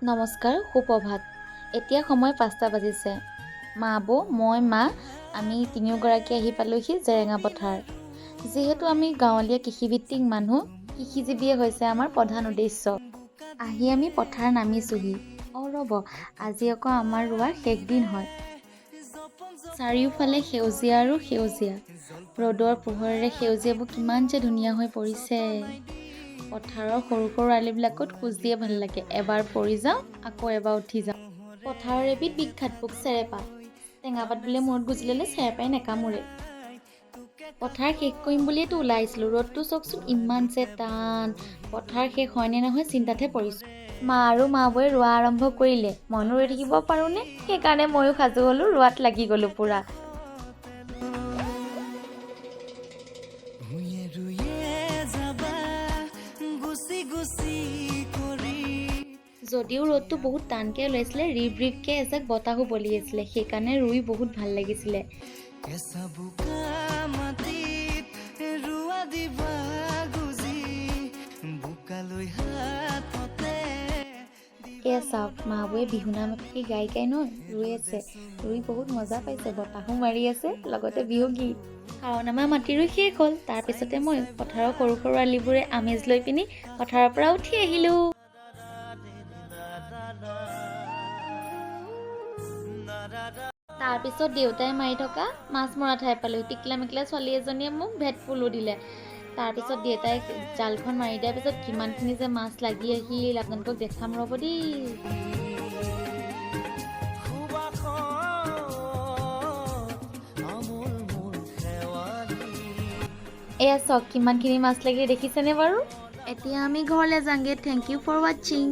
নমস্কাৰ, সুপ্ৰভাত। এতিয়া সময় 5টা বাজিছে। মা বৌ মা আমি তিনিওগৰাকী আহি পালোহি জেৰেঙা পথাৰ। যিহেতু আমি গাঁৱলীয়া কৃষিভিত্তিক মানুহ, কৃষিজীৱিয়ে হৈছে আমাৰ প্ৰধান উদ্দেশ্য। আহি আমি পথাৰ নামিছোহি। ৰ'ব, আজি আকৌ আমাৰ ৰোৱাৰ শেষ দিন হয়। চাৰিওফালে সেউজীয়া আৰু সেউজীয়া। ৰ'দৰ পোহৰেৰে সেউজীয়াবোৰ কিমান যে ধুনীয়া হৈ পৰিছে। পথাৰৰ সৰু সৰু আলিবিলাকত খোজ দিয়ে ভাল লাগে। এবাৰ পৰি যাওঁ, আকৌ এবাৰ উঠি যাওঁ। পথাৰৰ এবিধ বিখ্যাত পোক চেৰেপা। টেঙাপাত দিলে মূৰত গুজি ল'লে চেৰেপাই নেকামুৰে। পথাৰ শেষ কৰিম বুলিয়েতো ওলাই আহিছিলোঁ। ৰ'দটো চাওকচোন ইমান যে টান। পথাৰ শেষ হয়নে নহয় চিন্তাতহে পৰিছোঁ। মা আৰু মাবোৰে ৰোৱা আৰম্ভ কৰিলে। মইনো ৰৈ থাকিব পাৰোঁনে? সেইকাৰণে ময়ো সাজু হ'লোঁ, ৰোৱাত লাগি গ'লোঁ পুৰা। যদিও ৰ'দটো বহুত টানকৈ ওলাইছিলে, ৰিবকৈ এজাক বতাহো বলি আছিলে। সেইকাৰণে ৰুই বহুত ভাল লাগিছিলে। এয়া চাওক, মাবোৰে বিহুনাম এফাঁকি গাই ন ৰুই আছে। ৰুই বহুত মজা পাইছে, বতাহো মাৰি আছে, লগতে বিহু গীত। শাওণ আমাৰ মাটি ৰুই শেষ হ'ল। তাৰপিছতে মই পথাৰৰ সৰু সৰু আলিবোৰে আমেজ লৈ পিনি পথাৰৰ পৰা উঠি আহিলোঁ। তাৰপিছত দেউতাই মাৰি থকা মাছ মৰা ঠাই পালোঁ। টিকলা মিকলা ছোৱালী এজনীয়ে মোক ভেটফুলো দিলে। তাৰপিছত দেউতাই জালখন মাৰি দিয়াৰ পিছত কিমানখিনি যে মাছ লাগি আহিল, আপোনালোকক দেখাম ৰ'ব দেই। এয়া চাওক কিমানখিনি মাছ লাগিলে, দেখিছেনে বাৰু? এতিয়া আমি ঘৰলৈ যাওঁগে। থেংক ইউ ফৰ ৱাচিং।